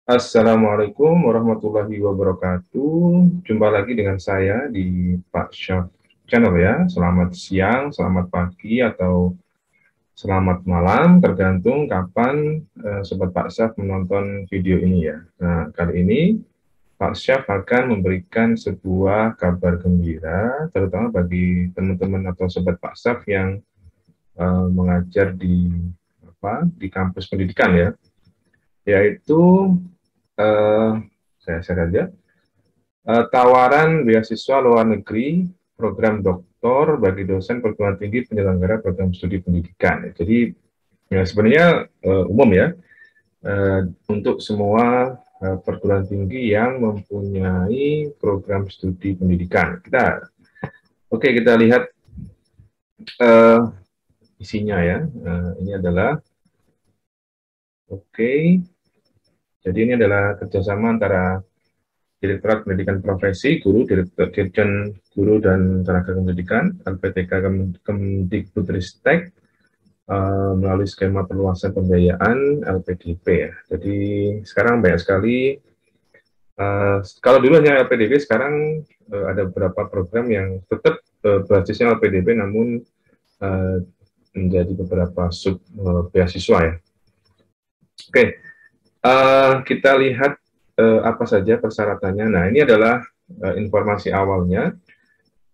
Assalamualaikum warahmatullahi wabarakatuh. Jumpa lagi dengan saya di Pak Syaf Channel ya. Selamat siang, selamat pagi, atau selamat malam, tergantung kapan Sobat Pak Syaf menonton video ini ya. Nah, kali ini Pak Syaf akan memberikan sebuah kabar gembira, terutama bagi teman-teman atau Sobat Pak Syaf yang mengajar di kampus pendidikan ya, yaitu eh, saya share aja. Tawaran beasiswa luar negeri program doktor bagi dosen perguruan tinggi penyelenggara program studi pendidikan. Jadi ya, sebenarnya umum ya, untuk semua perguruan tinggi yang mempunyai program studi pendidikan. Kita lihat uh, isinya ya. Ini adalah jadi ini adalah kerjasama antara Direktorat Pendidikan Profesi, Guru, Dirjen Guru dan Tenaga Pendidikan, LPTK Kemdikbudristek, melalui skema perluasan pembiayaan LPDP ya. Jadi sekarang banyak sekali, kalau dulu hanya LPDP, sekarang ada beberapa program yang tetap basisnya LPDP, namun menjadi beberapa sub beasiswa ya. Kita lihat apa saja persyaratannya. Nah, ini adalah informasi awalnya.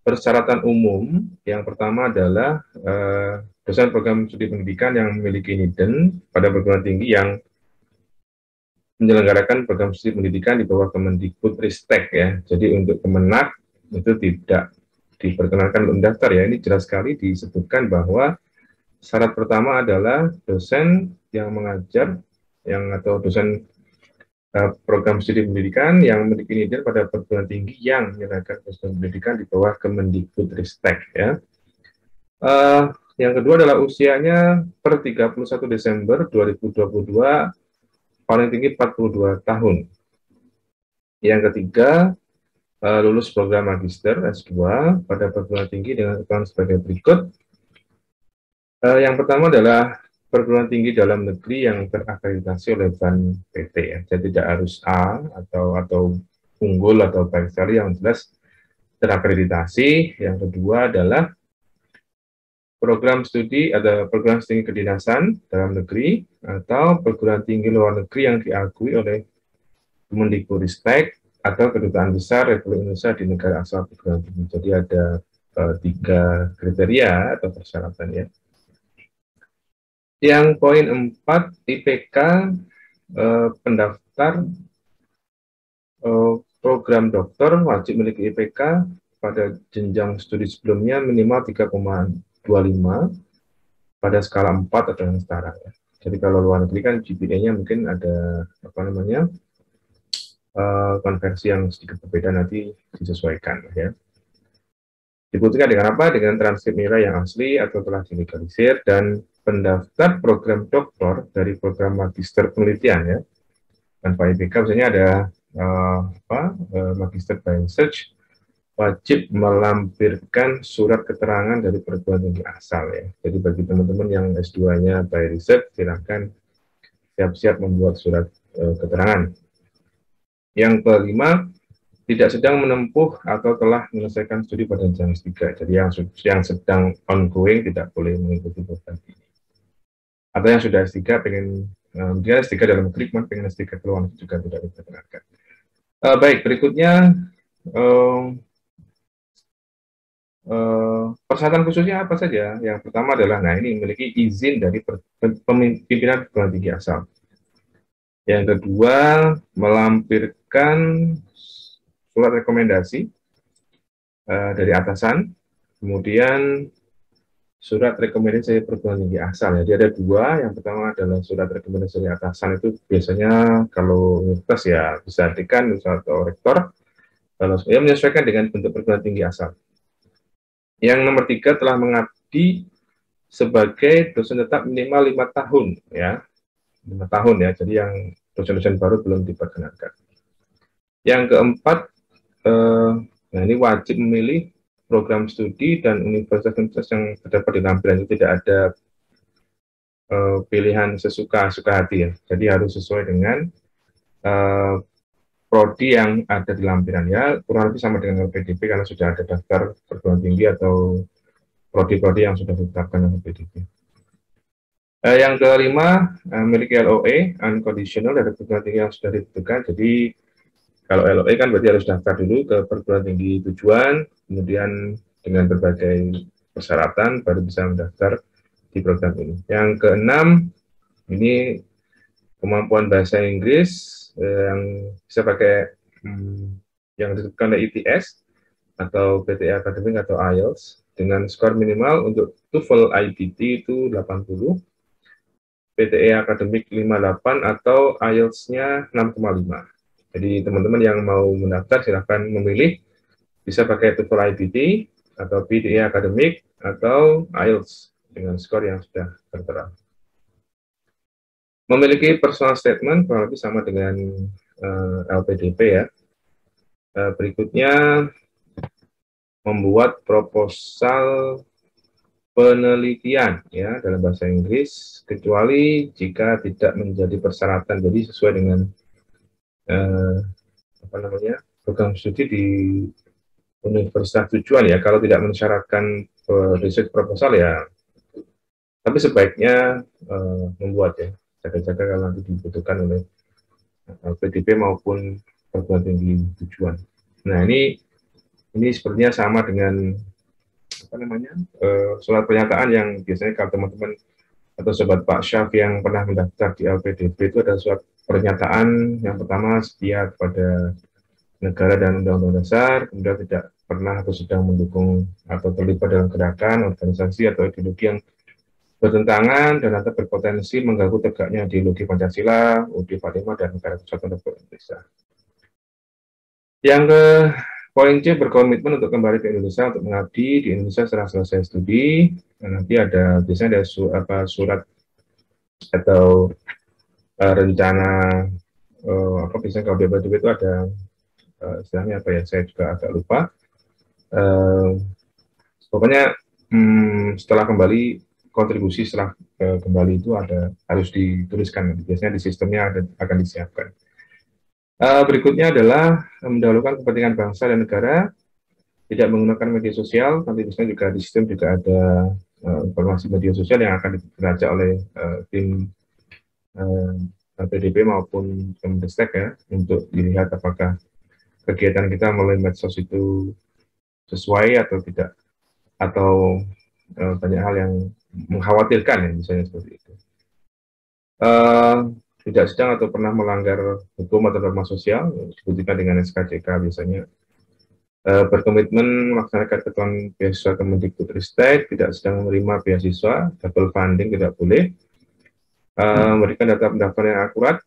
Persyaratan umum yang pertama adalah dosen program studi pendidikan yang memiliki NIDN pada perguruan tinggi yang menyelenggarakan program studi pendidikan di bawah Kemendikbudristek ya. Jadi untuk Kemenak itu tidak diperkenankan untuk mendaftar ya. Ini jelas sekali disebutkan bahwa syarat pertama adalah dosen yang mengajar atau dosen program studi pendidikan yang memiliki NIDN pada perguruan tinggi yang menyelenggarakan program pendidikan di bawah Kemendikbudristek ya. Yang kedua adalah usianya per 31 Desember 2022 paling tinggi 42 tahun. Yang ketiga, lulus program magister S2 pada perguruan tinggi dengan ketentuan sebagai berikut. Yang pertama adalah perguruan tinggi dalam negeri yang terakreditasi oleh BAN-PT ya. Jadi tidak harus A atau unggul atau baik sekali, yang jelas terakreditasi. Yang kedua adalah program studi ada perguruan tinggi kedinasan dalam negeri atau perguruan tinggi luar negeri yang diakui oleh Kemendikbudristek atau Kedutaan Besar Republik Indonesia di negara asal perguruan tinggi. Jadi ada 3 kriteria atau persyaratan ya. Yang poin 4, IPK pendaftar program dokter wajib memiliki IPK pada jenjang studi sebelumnya minimal 3,25 pada skala 4 atau yang setara ya. Jadi kalau luar negeri kan GPA-nya mungkin ada konversi yang sedikit berbeda, nanti disesuaikan ya. Dibuktikan dengan apa? Dengan transkrip nilai yang asli atau telah dilegalisir, dan pendaftar program doktor dari program magister penelitian ya. Tanpa IPK misalnya ada magister by research, wajib melampirkan surat keterangan dari perguruan tinggi asal ya. Jadi bagi teman-teman yang S2-nya by research, silahkan siap-siap membuat surat keterangan. Yang kelima, tidak sedang menempuh atau telah menyelesaikan studi pada jenjang S3. Jadi yang sedang ongoing tidak boleh mengikuti program ini. Atau yang sudah S3 dia S3 dalam negeri, pengen S3 ke luar negeri juga tidak diperkenankan. Baik, berikutnya persyaratan khususnya apa saja? Yang pertama adalah, ini memiliki izin dari pimpinan perguruan tinggi asal. Yang kedua, melampirkan surat rekomendasi dari atasan, kemudian surat rekomendasi perguruan tinggi asal. Jadi ada 2, yang pertama adalah surat rekomendasi dari atasan, itu biasanya kalau universitas ya bisa dekan atau rektor, kalau saya menyesuaikan dengan bentuk perguruan tinggi asal. Yang nomor 3, telah mengabdi sebagai dosen tetap minimal 5 tahun ya, 5 tahun ya. Jadi yang dosen-dosen baru belum diperkenankan. Yang keempat, ini wajib memilih program studi dan universitas yang terdapat di lampiran. Itu tidak ada pilihan sesuka hati ya. Jadi harus sesuai dengan prodi yang ada di lampiran, ya kurang lebih sama dengan LPDP karena sudah ada daftar perguruan tinggi atau prodi-prodi yang sudah ditetapkan oleh LPDP. Yang kelima, memiliki LOE, unconditional, dari perguruan tinggi yang sudah ditentukan. Jadi kalau LOE kan berarti harus daftar dulu ke perguruan tinggi tujuan, kemudian dengan berbagai persyaratan baru bisa mendaftar di program ini. Yang keenam, ini kemampuan bahasa Inggris yang bisa pakai yang disebutkan oleh ITS atau PTE Academic atau IELTS dengan skor minimal untuk TOEFL IBT itu 80, PTE Academic 58 atau IELTS-nya 6,5. Jadi teman-teman yang mau mendaftar silahkan memilih, bisa pakai TOEFL IBT atau PTE Academic atau IELTS dengan skor yang sudah tertera. Memiliki personal statement kurang lebih sama dengan LPDP ya. Berikutnya membuat proposal penelitian ya dalam bahasa Inggris, kecuali jika tidak menjadi persyaratan, jadi sesuai dengan program studi di universitas tujuan ya. Kalau tidak mensyaratkan research proposal ya, tapi sebaiknya membuat ya, jaga-jaga kalau nanti dibutuhkan oleh PDP maupun perguruan tinggi tujuan. Nah ini sepertinya sama dengan surat pernyataan yang biasanya kalau teman-teman atau sobat Pak Syaf yang pernah mendaftar di LPDP itu ada surat pernyataan yang pertama setia kepada negara dan undang-undang dasar, kemudian tidak pernah atau sedang mendukung atau terlibat dalam gerakan, organisasi atau ideologi yang bertentangan dan atau berpotensi mengganggu tegaknya ideologi Pancasila, UUD 45 dan Negara Kesatuan Republik Indonesia. Yang ke poin C, berkomitmen untuk kembali ke Indonesia untuk mengabdi di Indonesia setelah selesai studi. Dan nanti ada biasanya ada surat atau rencana biasanya kalau BPDB itu ada istilahnya apa ya, saya juga agak lupa. Pokoknya setelah kembali, kontribusi setelah kembali itu harus dituliskan, biasanya di sistemnya akan disiapkan. Berikutnya adalah mendahulukan kepentingan bangsa dan negara, tidak menggunakan media sosial. Nanti biasanya juga di sistem juga ada informasi media sosial yang akan dilacak oleh tim PDP maupun Kemdestek ya, untuk dilihat apakah kegiatan kita melalui medsos itu sesuai atau tidak, atau banyak hal yang mengkhawatirkan ya, misalnya seperti itu. Tidak sedang atau pernah melanggar hukum atau norma sosial, disebutkan dengan SKCK biasanya. Berkomitmen melaksanakan ketentuan beasiswa Kemendikbudristek, tidak sedang menerima beasiswa, double funding tidak boleh. Memberikan data pendaftaran yang akurat,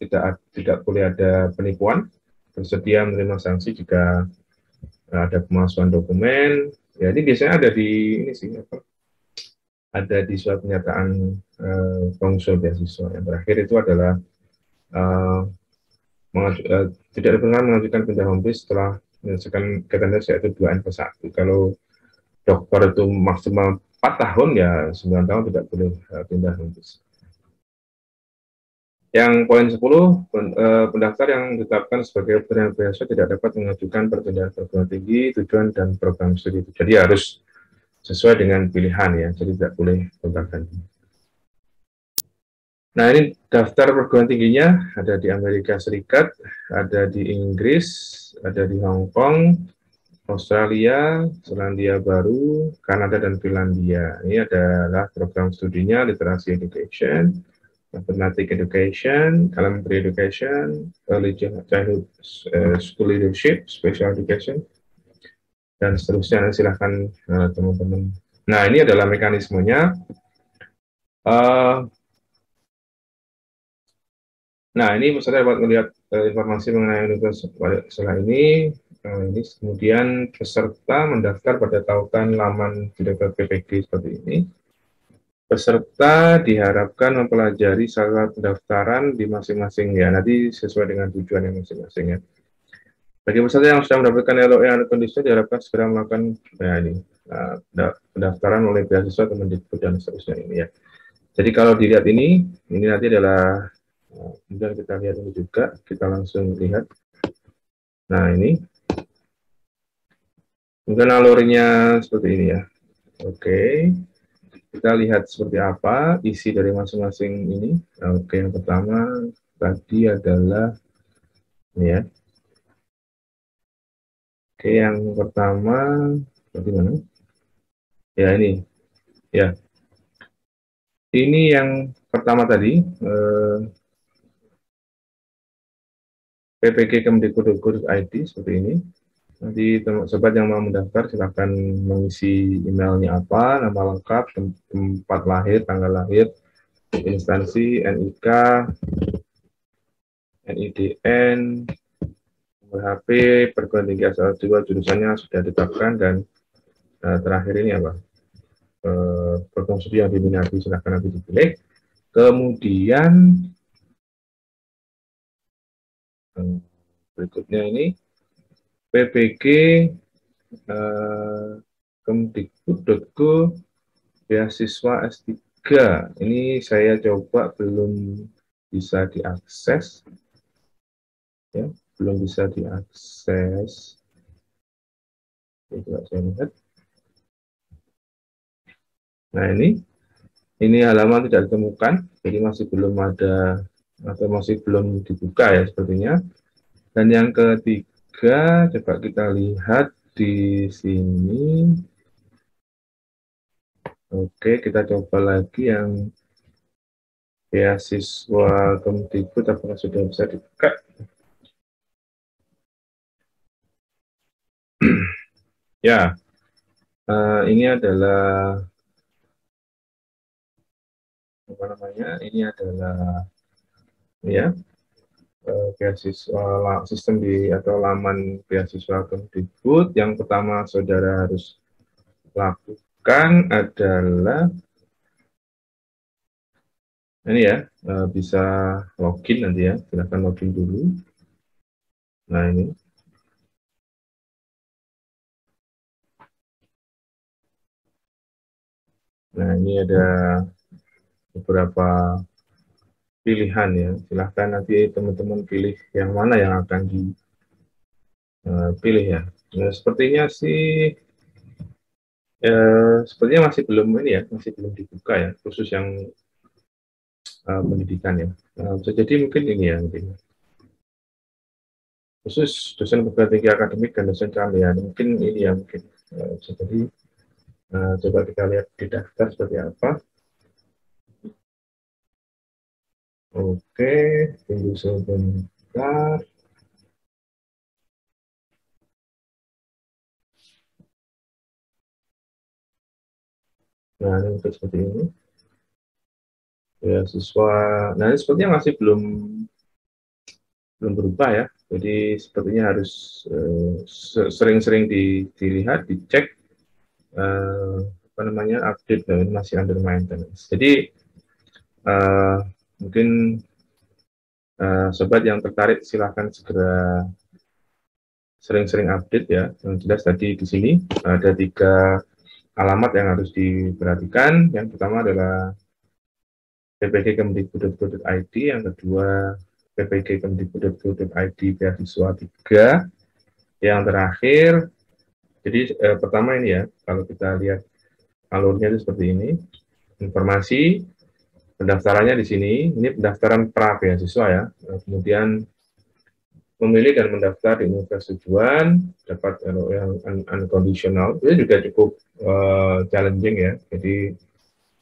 tidak boleh ada penipuan, bersedia menerima sanksi jika ada pemalsuan dokumen. Ya, ini biasanya ada di ini sih, ada di surat pernyataan pengusul beasiswa. Yang terakhir itu adalah tidak diperkenankan mengajukan pindah home base setelah menyelesaikan ketentuan yaitu 2N+1. Kalau dokter itu maksimal 4 tahun ya 9 tahun tidak boleh pindah home base. Yang poin 10, pendaftar yang ditetapkan sebagai penerima beasiswa tidak dapat mengajukan perpindahan perguruan tinggi, tujuan dan program studi. Jadi harus sesuai dengan pilihan ya, jadi tidak boleh gonta-ganti. Nah ini daftar perguruan tingginya, ada di Amerika Serikat, ada di Inggris, ada di Hong Kong, Australia, Selandia Baru, Kanada, dan Finlandia. Ini adalah program studinya: literasi education, mathematics education, elementary education, early childhood school leadership, special education, dan seterusnya. Silahkan teman-teman. Nah ini adalah mekanismenya. Nah ini peserta dapat melihat informasi mengenai universitas ini. Ini kemudian peserta mendaftar pada tautan laman direktur PPG seperti ini. Peserta diharapkan mempelajari syarat pendaftaran di masing-masing ya, nanti sesuai dengan tujuan yang masing-masing ya. Bagi peserta yang sudah mendapatkan LOE atau kondisi diharapkan segera melakukan pendaftaran oleh beasiswa Kemendikbud dan seterusnya ini ya. Jadi kalau dilihat ini nanti adalah Nah, kemudian kita lihat ini juga, kita langsung lihat. Nah, ini mungkin alurnya seperti ini ya. Oke, kita lihat seperti apa isi dari masing-masing ini. Nah, oke, yang pertama tadi adalah ini ya. Oke, yang pertama bagaimana? Ya ini, ya. Ini yang pertama tadi, PPG Kemdikbud.go.id seperti ini. Nanti sobat yang mau mendaftar silahkan mengisi emailnya apa, nama lengkap, tempat lahir, tanggal lahir, instansi, NIK, NIDN, nomor HP, perguruan tinggi asal 2, jurusannya sudah ditetapkan, dan terakhir ini apa? Program studi yang diminati silahkan nanti dipilih. Kemudian berikutnya ini PPG Kemdikbud.go beasiswa S3. Ini saya coba belum bisa diakses, ya, belum bisa diakses. Coba saya lihat. Nah, ini halaman tidak ditemukan, jadi masih belum ada atau masih belum dibuka ya sepertinya. Dan yang ketiga, coba kita lihat di sini. Oke, kita coba lagi yang beasiswa Kemdikbud, apakah sudah bisa dibuka? Ya, ini adalah apa namanya? Ini adalah ya beasiswa sistem di atau laman beasiswa Kemdikbud. Yang pertama saudara harus lakukan adalah ini ya, bisa login nanti ya, silahkan login dulu. Nah, ini. Nah, ini ada beberapa pilihan ya, silahkan nanti teman-teman pilih yang mana yang akan dipilih ya. Nah, sepertinya sih sepertinya masih belum ini ya, masih belum dibuka ya, khusus yang pendidikan ya. Bisa jadi mungkin ini ya, mungkin khusus dosen perguruan tinggi akademik dan dosen keahlian, mungkin ini ya, mungkin bisa jadi. Coba kita lihat di daftar seperti apa. Oke, tunggu sebentar. Nah, ini untuk seperti ini. Beasiswa, nah ini sepertinya masih belum berubah ya. Jadi sepertinya harus sering-sering dilihat, dicek, apa namanya, update, dan masih under maintenance. Jadi mungkin sobat yang tertarik silahkan segera sering-sering update ya. Yang jelas tadi di sini ada 3 alamat yang harus diperhatikan. Yang pertama adalah ppg.kemdikbud.go.id, yang kedua ppg.kemdikbud.go.id beasiswa 3, yang terakhir. Jadi pertama ini ya, kalau kita lihat alurnya itu seperti ini. Informasi pendaftarannya di sini, ini pendaftaran pra beasiswa ya. Kemudian memilih dan mendaftar di universitas tujuan, dapat yang unconditional, itu juga cukup challenging ya. Jadi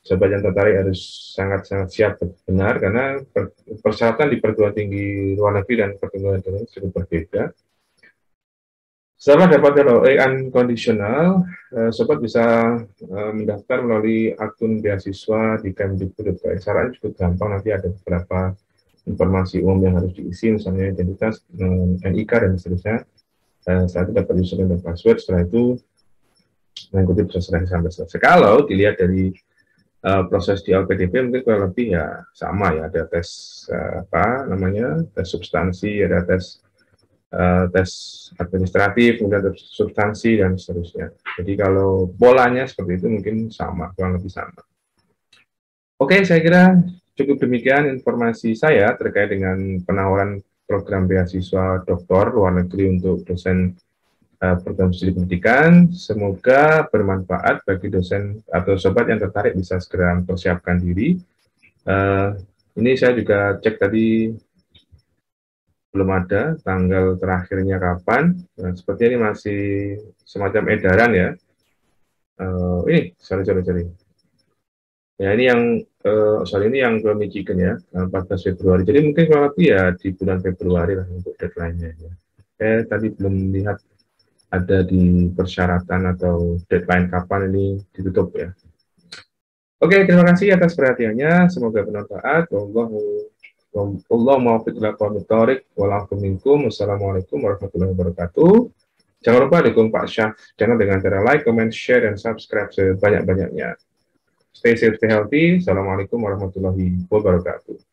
sobat yang tertarik harus sangat-sangat siap benar, karena persyaratan di perguruan tinggi luar negeri dan perguruan tinggi cukup berbeda. Setelah dapat LOE unconditional, sobat bisa mendaftar melalui akun beasiswa di Kemdikbud. Caranya cukup gampang, nanti ada beberapa informasi umum yang harus diisi, misalnya identitas, NIK, dan seterusnya. Setelah itu dapat username dan password, setelah itu mengikuti proses sampai selesai. Kalau dilihat dari proses di LPDP mungkin kurang lebih ya sama ya, ada tes apa namanya, tes substansi, ada tes administratif, kemudian tes substansi, dan seterusnya. Jadi kalau polanya seperti itu mungkin sama, kurang lebih sama. Oke, saya kira cukup demikian informasi saya terkait dengan penawaran program beasiswa doktor luar negeri untuk dosen program studi pendidikan. Semoga bermanfaat bagi dosen atau sobat yang tertarik bisa segera mempersiapkan diri. Ini saya juga cek tadi belum ada tanggal terakhirnya kapan. Nah, sepertinya ini masih semacam edaran ya. Ini sorry. Ya ini yang ini yang ke Michigan ya, 14 Februari. Jadi mungkin kalau lebih ya di bulan Februari lah untuk deadline-nya. Ya. Tadi belum lihat ada di persyaratan atau deadline kapan ini ditutup ya. Oke, terima kasih atas perhatiannya. Semoga bermanfaat. Allah muwaffiq ila aqwamit thoriq. Wassalamualaikum warahmatullahi wabarakatuh. Jangan lupa dukung Pak Syaf channel dengan cara like, comment, share, dan subscribe sebanyak-banyaknya. Stay safe, stay healthy. Assalamualaikum warahmatullahi wabarakatuh.